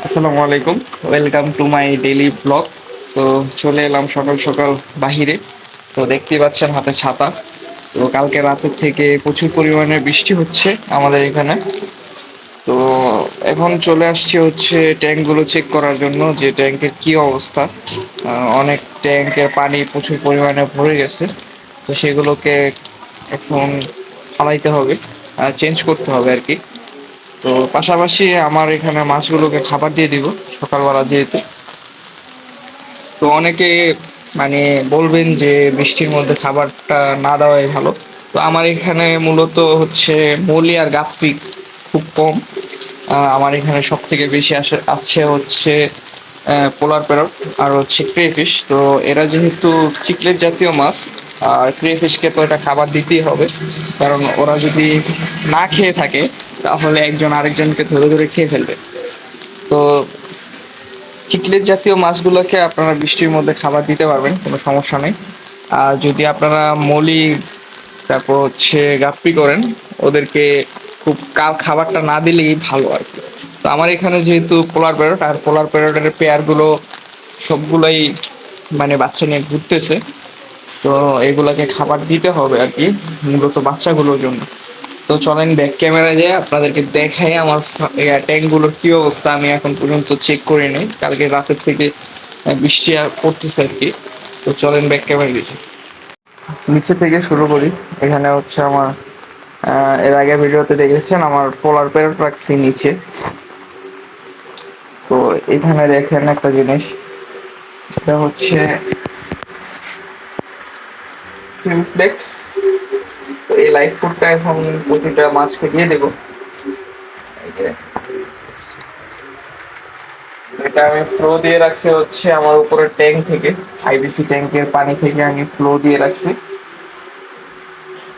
আসসালামু আলাইকুম। Welcome to my daily blog. তো চলে এলাম সকাল সকাল বাহিরে। তো দেখতেই পাচ্ছেন হাতে ছাতা। তো কালকে রাতের থেকে প্রচুর পরিমাণে বৃষ্টি হচ্ছে আমাদের এখানে। তো এখন চলে আসছি হচ্ছে ট্যাঙ্কগুলো চেক করার জন্য যে ট্যাঙ্কের কি অবস্থা। অনেক ট্যাঙ্কের পানি প্রচুর পরিমাণে ভরে গেছে। তো সেগুলোকে এখন ফালাইতে হবে, চেঞ্জ করতে হবে আর কি। তো পাশাপাশি আমার এখানে মাছগুলোকে খাবার দিয়ে দিব সকালবেলা যেহেতু। তো অনেকে মানে বলবেন যে বৃষ্টির মধ্যে খাবারটা না দেওয়াই ভালো। তো আমার এখানে মূলত হচ্ছে মৌলি আর গাপ্পি খুব কম। আমার এখানে সব থেকে বেশি আসছে হচ্ছে পোলার প্যারট আর হচ্ছে ক্রেফিশ। তো এরা যেহেতু চিকলেট জাতীয় মাছ, আর ক্রেফিশকে তো এটা খাবার দিতেই হবে, কারণ ওরা যদি না খেয়ে থাকে তাহলে একজন আরেকজনকে ধরে ধরে খেয়ে ফেলবে। তো চিকলেট জাতীয় মাছগুলোকে আপনারা বৃষ্টির মধ্যে খাবার দিতে পারবেন, কোনো সমস্যা নেই। আর যদি আপনারা মলি তারপর হচ্ছে গাপ্পি করেন, ওদেরকে খুব খাবারটা না দিলেই ভালো আর কি। তো আমার এখানে যেহেতু পোলার প্যারট, আর পোলার প্যারটের পেয়ারগুলো সবগুলোই মানে বাচ্চা নিয়ে ঘুরতেছে। তো এগুলাকে খাবার দিতে হবে আর কি, মূলত বাচ্চাগুলোর জন্য। তো চলেন ব্যাক ক্যামেরা যায় আপনাদেরকে দেখাই আমার ট্যাঙ্কগুলোর কি অবস্থা। আমি এখন পর্যন্ত চেক করে নিই, কালকে রাতের থেকে বৃষ্টি পড়তেছে আর কি। তো চলেন ব্যাক ক্যামেরা দিচ্ছি, নিচে থেকে শুরু করি। এখানে হচ্ছে আমার এর আগে ভিডিওতে দেখেছেন আমার পোলার প্যারট রাখছি নিচে। তো এখানে দেখেন একটা জিনিস, এটা হচ্ছে ফ্লেক্স। তো এই লাইফ ফুডটা এখন প্রতিটা মাছকে দিয়ে দেবো। এই যে এটা আমি ফ্লো দিয়ে রাখছি হচ্ছে আমার উপরের ট্যাঙ্ক থেকে, আইবিসি ট্যাঙ্কের পানি থেকে আমি ফ্লো দিয়ে রাখছি।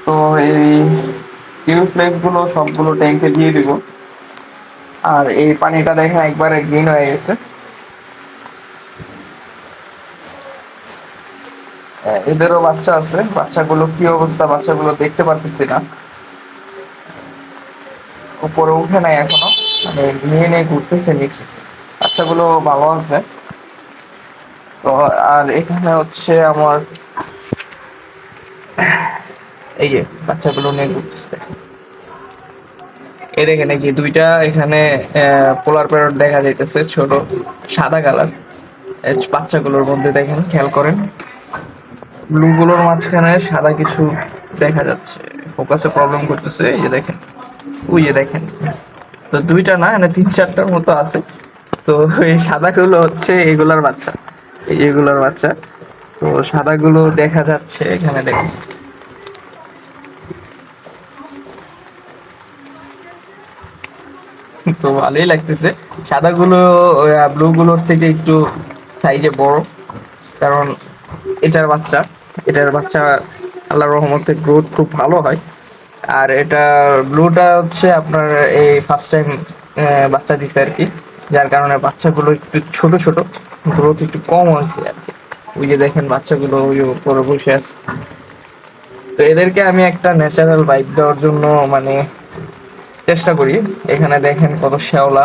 তো এই কিউব ফ্লেক্স গুলো সবগুলো ট্যাঙ্কে দিয়ে দিব। আর এই পানিটা দেখেন একবারে গ্রিন হয়ে গেছে। এদেরও বাচ্চা আছে, বাচ্চাগুলো কি অবস্থা বাচ্চাগুলো দেখতে পারতেছি না, উপরে উঠে নাই এখনো, মানে নিয়ে নিয়ে ঘুরতেছে নিচে। বাচ্চাগুলো ভালো আছে। তো আর এখানে হচ্ছে আমার এই যে বাচ্চাগুলো নিয়ে ঘুরতেছে। এই দেখেন এই যে দুইটা এখানে পোলার প্যারট দেখা যাইতেছে, ছোট সাদা কালার। বাচ্চাগুলোর মধ্যে দেখেন, খেয়াল করেন ব্লু গুলোর মাঝখানে সাদা কিছু দেখা যাচ্ছে, ফোকাসে প্রবলেম করতেছে। এই যে দেখেন, ওই যে দেখেন। তো দুইটা না, মানে তিন চারটার মতো আছে। তো এই সাদাগুলো হচ্ছে এগুলার বাচ্চা, এই এগুলার বাচ্চা। তো সাদাগুলো দেখা যাচ্ছে এখানে দেখুন। তো ভালোই লাগতেছে। সাদাগুলো ব্লু গুলোর থেকে একটু সাইজে বড়, কারণ এটার বাচ্চা এটার বাচ্চা আল্লাহর রহমতে গ্রোথ খুব ভালো হয়। আর এটা ব্লুটা হচ্ছে আপনার এই ফার্স্ট টাইম বাচ্চা দিছে আর কি, যার কারণে বাচ্চাগুলো একটু ছোট ছোট, গ্রোথ একটু কম হয়েছে আর কি। ওই যে দেখেন বাচ্চাগুলো ওই উপরে বসে আছে। তো এদেরকে আমি একটা ন্যাচারাল ভাইব দেওয়ার জন্য মানে চেষ্টা করি। এখানে দেখেন কত শ্যাওলা,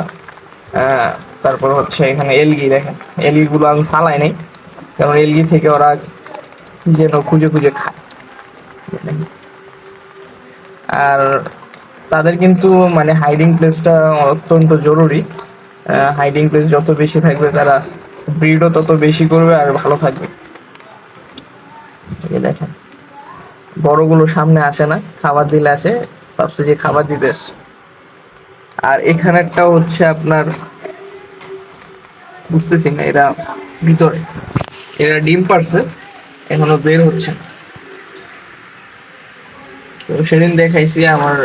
তারপর হচ্ছে এখানে এলগি দেখেন। এলগি গুলো আমি ফালাই নাই, কারণ এলগি থেকে ওরা কি যেন খুঁজে খুঁজে খায়। আর তাদের কিন্তু মানে হাইডিং প্লেসটা অত্যন্ত জরুরি। হাইডিং প্লেস যত বেশি থাকবে তারা ব্রিডও তত বেশি করবে আর ভালো থাকবে। এই দেখেন বড়গুলো সামনে আসে না, খাবার দিলে আসে, ভাবছে যে খাবার দিতে আসে। আর এখানেরটাও হচ্ছে আপনার বুঝতেছি না, এরা ভিতরে, এরা ডিম পারছে, এখনো বের হচ্ছে না। তো সেদিন দেখাইছি আমার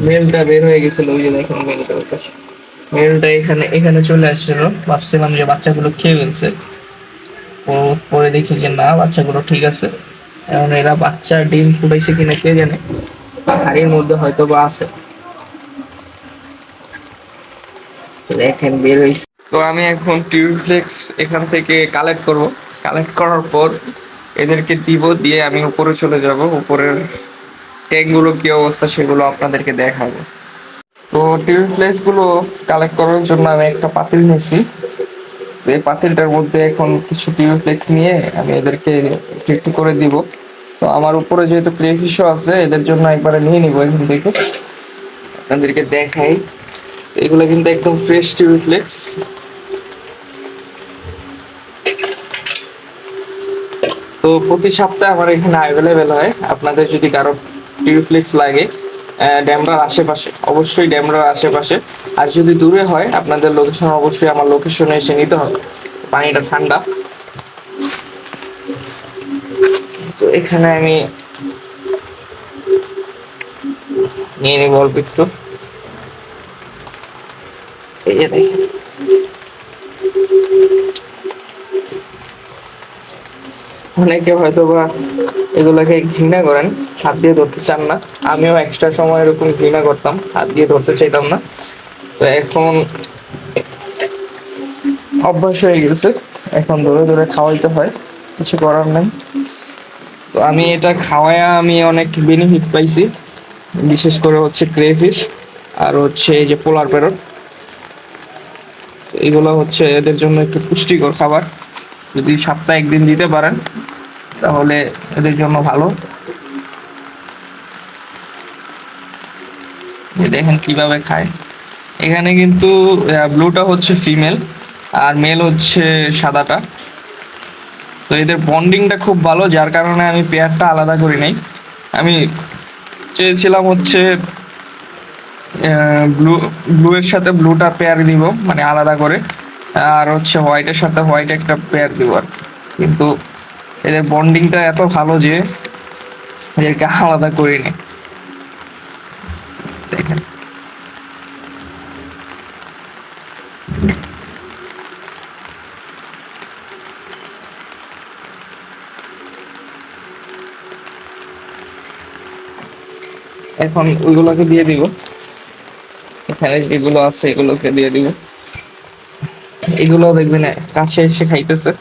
মেলটা বের হয়ে গেছিল, ওই যে দেখেন মেলটা ওর পাশে। মেলটা এখানে এখানে চলে আসছিল, ভাবছিলাম যে বাচ্চাগুলো খেয়ে ফেলছে। ও পরে দেখি যে না, বাচ্চাগুলো ঠিক আছে। এখন এরা বাচ্চা ডিম ফুটাইছে কিনা কে জানে, হাড়ির মধ্যে হয়তো বা আছে। দেখেন বের হয়েছে। তো আমি এখন টিউবফ্লেক্স এখান থেকে কালেক্ট করব। কালেক্ট করার পর এদেরকে দিব, দিয়ে আমি উপরে চলে যাব। উপরের ট্যাঙ্কগুলো কি অবস্থা সেগুলো আপনাদেরকে দেখাবো। তো তো টিভি ফ্লেক্স গুলো কালেক্ট করার জন্য আমি একটা পাতিল নিয়েছি। তো এই পাতিলটার মধ্যে এখন কিছু টিভি ফ্লেক্স নিয়ে আমি এদেরকে একটু একটু করে দিব। তো আমার উপরে যেহেতু ক্রেফিশও আছে, এদের জন্য একবারে নিয়ে নিবো এখান থেকে, আপনাদেরকে দেখাই। এগুলো কিন্তু একদম ফ্রেশ টিভি ফ্লেক্স। তো প্রতি সপ্তাহে আমার এখানে অ্যাভেলেবেল হয়। আপনাদের যদি কারো টিভি ফ্লেক্স লাগে ড্যামরার আশেপাশে, অবশ্যই ড্যামরার আশেপাশে। আর যদি দূরে হয় আপনাদের লোকেশন, অবশ্যই আমার লোকেশনে এসে নিতে হবে। পানিটা ঠান্ডা। তো এখানে আমি নিয়ে নিব অল্প একটু। এই যে দেখেন, অনেকে হয়তো বা এগুলোকে ঘৃণা করেন, হাত দিয়ে ধরতে চান না। আমিও এক্সট্রা সময় এরকম ঘৃণা করতাম, হাত দিয়ে ধরতে চাইতাম না। তো এখন অভ্যাস হয়ে গেছে, এখন ধরে ধরে খাওয়াইতে হয়, কিছু করার নাই। তো আমি এটা খাওয়ায়া আমি অনেক বেনিফিট পাইছি, বিশেষ করে হচ্ছে ক্রেফিশ আর হচ্ছে এই যে পোলার প্যারট। এগুলো হচ্ছে এদের জন্য একটু পুষ্টিকর খাবার। যদি সপ্তাহে একদিন দিতে পারেন তাহলে এদের জন্য ভালো। দেখেন কিভাবে খায়। এখানে কিন্তু ব্লুটা হচ্ছে ফিমেল আর মেল হচ্ছে সাদাটা। তো এদের বন্ডিংটা খুব ভালো, যার কারণে আমি পেয়ারটা আলাদা করি নাই। আমি চেয়েছিলাম হচ্ছে ব্লু ব্লু এর সাথে ব্লুটা পেয়ার দিব, মানে আলাদা করে, আর হচ্ছে হোয়াইটের সাথে হোয়াইট একটা পেয়ার দিব আর কি। কিন্তু এদের বন্ডিংটা এত ভালো যে এদেরকে আলাদা করিনি। দেখেন, এখন ওইগুলোকে দিয়ে দিব, এখানে যেগুলো আছে এগুলোকে দিয়ে দিব। এগুলো দেখবেন কাছে এসে খাইতেছে।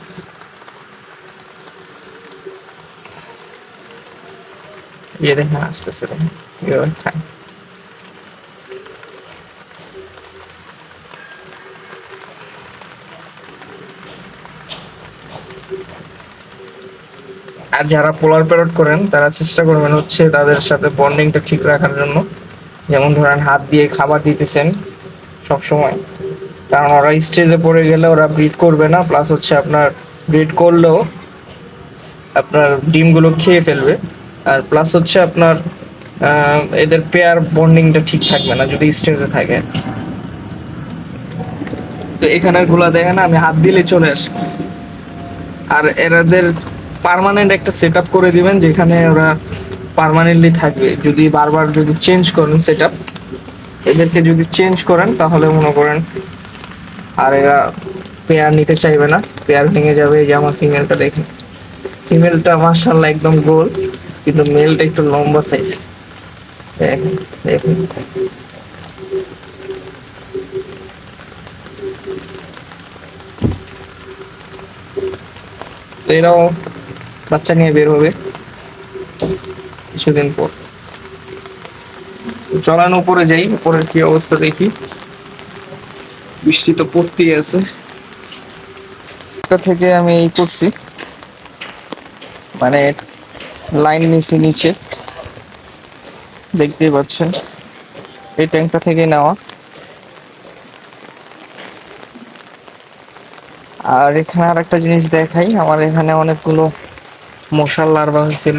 এই দেখেন আসতেছে, দেখেন এভাবে খায়। আর যারা পোলার প্যারট করেন তারা চেষ্টা করবেন হচ্ছে তাদের সাথে বন্ডিংটা ঠিক রাখার জন্য। যেমন ধরেন হাত দিয়ে খাবার দিতেছেন সব সময়, কারণ ওরা স্টেজে পড়ে গেলে ওরা ব্রিড করবে না, প্লাস হচ্ছে আপনার ব্রিড করলেও আপনার ডিমগুলো খেয়ে ফেলবে। আর প্লাস হচ্ছে আপনার এদের পেয়ার বন্ডিংটা ঠিক থাকবে না যদি স্টেজে থাকে। তো এখানের গুলা দেখেন আমি হাত দিলে চলে আসে। আর এরাদের পার্মানেন্ট একটা সেট আপ করে দিবেন যেখানে ওরা পার্মানেন্টলি থাকবে। যদি বারবার যদি চেঞ্জ করেন সেট আপ, এদেরকে যদি চেঞ্জ করেন তাহলে মনে করেন আর এরা পেয়ার নিতে চাইবে না, পেয়ার ভেঙে যাবে। এই যে আমার ফিমেলটা দেখেন, ফিমেলটা মাশাআল্লাহ একদম গোল, কিন্তু মেলটা একটু লম্বা সাইজ। দেখেন দেখেন, তো এরাও বাচ্চা নিয়ে বের হবে কিছুদিন পর। চলান উপরে যাই, উপরের কি অবস্থা দেখি। বৃষ্টি তো পড়তেই আছে। এটা থেকে আমি এই করছি, মানে লাইন নিচে নিচে দেখতেই পাচ্ছেন, এই ট্যাঙ্কটা থেকে নেওয়া। আর এখানে আর একটা জিনিস দেখাই, আমার এখানে অনেকগুলো মশার লার্ভা হয়েছিল।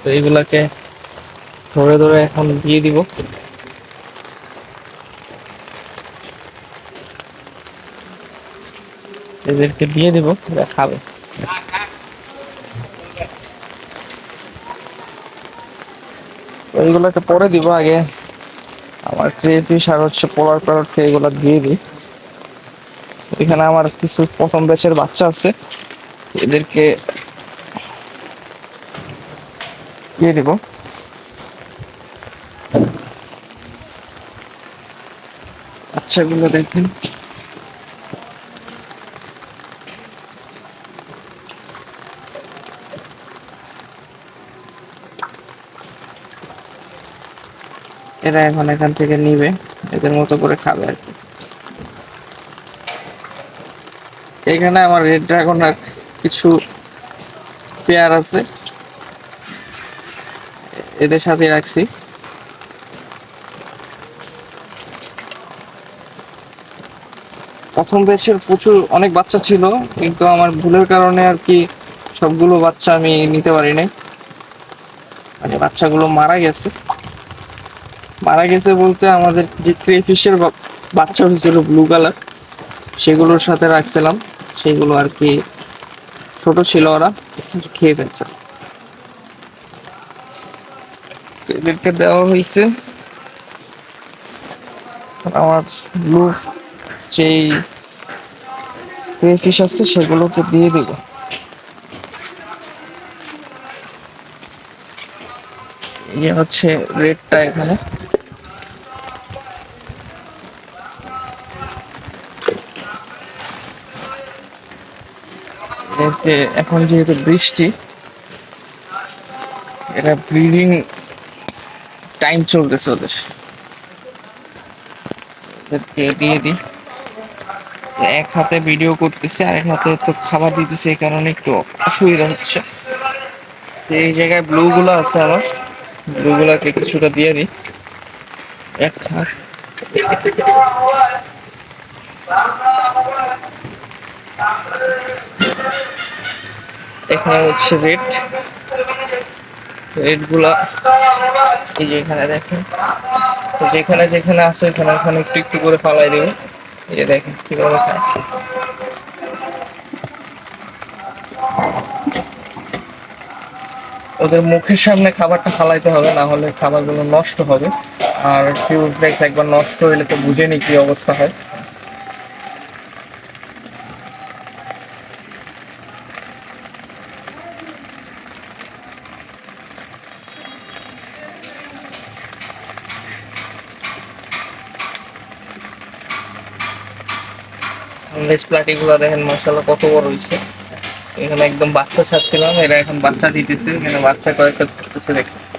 তো এইগুলাকে ধরে ধরে এখন দিয়ে দিব, এদেরকে দিয়ে দিব, এরা খাবে। তো এইগুলোকে পরে দিব, আগে আমার ক্রেফিশ আর হচ্ছে পোলার প্যারটকে এগুলো দিয়ে দিই। এখানে আমার কিছু প্রথম ব্যাচের বাচ্চা আছে, এদেরকে দিয়ে দিব। বাচ্চাগুলো দেখেন, এরা এখন এখান থেকে নিবে, এদের মতো করে খাবে আর কি। এখানে আমার রেড ড্রাগন আর কিছু পেয়ার আছে, এদের সাথে রাখছি। প্রথম ব্যাচের প্রচুর অনেক বাচ্চা ছিল, কিন্তু আমার ভুলের কারণে আর কি সবগুলো বাচ্চা আমি নিতে পারি নাই। মানে বাচ্চাগুলো মারা গেছে। মারা গেছে বলতে আমাদের যে ক্রেফিশের বাচ্চা হয়েছিল ব্লু কালার, সেগুলোর সাথে রাখছিলাম, সেগুলো আর কি ছোট ছিল, ওরা খেয়ে ফেলছে। এদেরকে দেওয়া হয়েছে। আমার ব্লু যেই ক্রেফিশ আছে সেগুলোকে দিয়ে দিব। ইয়ে হচ্ছে রেডটা এখানে। এখন যেহেতু বৃষ্টি, এটা ব্রিডিং টাইম চলতেছে ওদের, ওদেরকে দিয়ে দিই। এক হাতে ভিডিও করতেছে আর এক হাতে তো খাবার দিতেছে, এই কারণে একটু অসুবিধা হচ্ছে। তো এই জায়গায় ব্লু গুলো আছে আমার, ব্লু গুলাকে কিছুটা দিয়ে দিই। এক হাত এখানে হচ্ছে রেড, রেড গুলা এই যে এখানে দেখেন, তো যেখানে যেখানে আছে এখানে এখানে একটু একটু করে ফালাই দেবো। এই যে দেখেন কিভাবে খায়। ওদের মুখের সামনে খাবারটা ফালাইতে হবে, না হলে খাবারগুলো নষ্ট হবে। আর ফিউজ ব্রেক একবার নষ্ট হইলে তো বুঝেনি কি অবস্থা হয়। সানরাইজ প্লাটি গুলো দেখেন মাশাআল্লাহ কত বড় হয়েছে। এখানে একদম বাচ্চা ছাড়ছিলাম, এরা এখন বাচ্চা দিতেছে, এখানে বাচ্চা কয়েকটা করতেছে দেখতেছি।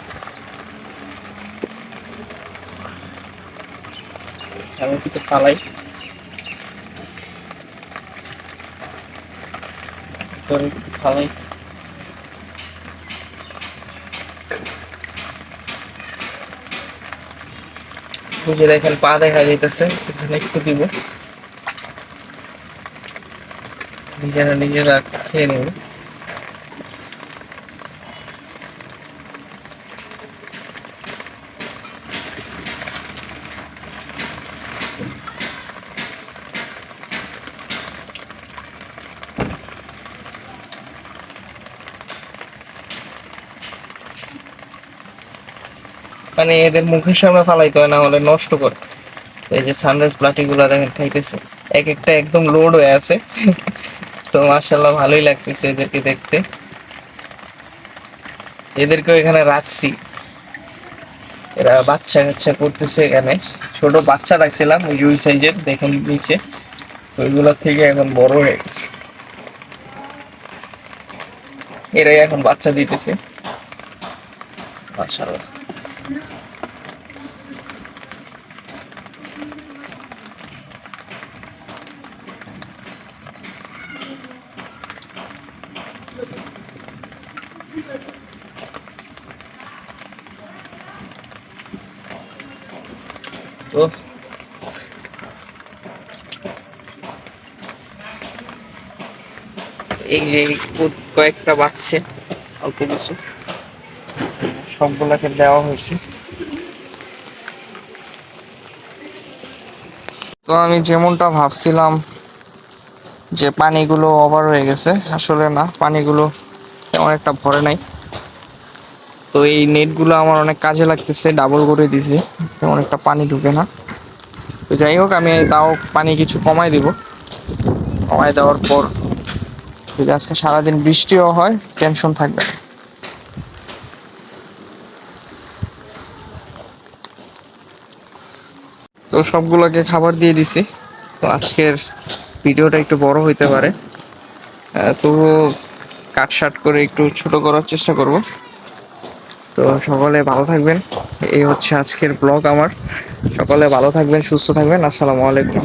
আমি কিছু ফালাই ফালাই। বুঝে দেখেন পা দেখা যাইতেছে, এখানে একটু দিব, নিজেরা নিজেরা খেয়ে নেব। মানে এদের মুখের সামনে ফালাইতে হয়, না হলে নষ্ট করে। এই যে সানরাইজ প্লাটি গুলা দেখেন খাইতেছে, এক একটা একদম লোড হয়ে আছে। তো মাশাআল্লাহ ভালোই লাগতেছে এদেরকে দেখতে। এদেরকেও এখানে রাখছি, এরা বাচ্চা কাচ্চা করতেছে এখানে। ছোট বাচ্চা রাখছিলাম ওই ইউ সাইজের, দেখেন নিচে, ওইগুলোর থেকে এখন বড় হয়ে গেছে। এরাই এখন বাচ্চা দিতেছে মাশাআল্লাহ। তো এই যে কয়েকটা বাচ্চা অল্প কিছু সবগুলাকে দেওয়া হয়েছে। তো আমি যেমনটা ভাবছিলাম যে পানিগুলো ওভার হয়ে গেছে, আসলে না, পানিগুলো তেমন একটা ভরে নাই। তো এই নেটগুলো আমার অনেক কাজে লাগতেছে, ডাবল করে দিছি, তেমন একটা পানি ঢুকে না। তো যাই হোক, আমি তাও পানি কিছু কমাই দিব। কমাই দেওয়ার পর যদি আজকে সারাদিন বৃষ্টিও হয় টেনশন থাকবে না। তো সবগুলোকে খাবার দিয়ে দিছি। তো আজকের ভিডিওটা একটু বড় হইতে পারে, তবুও কাটসাট করে একটু ছোট করার চেষ্টা করব। তো সকলে ভালো থাকবেন। এই হচ্ছে আজকের ব্লগ আমার। সকলে ভালো থাকবেন, সুস্থ থাকবেন। আসসালামু আলাইকুম।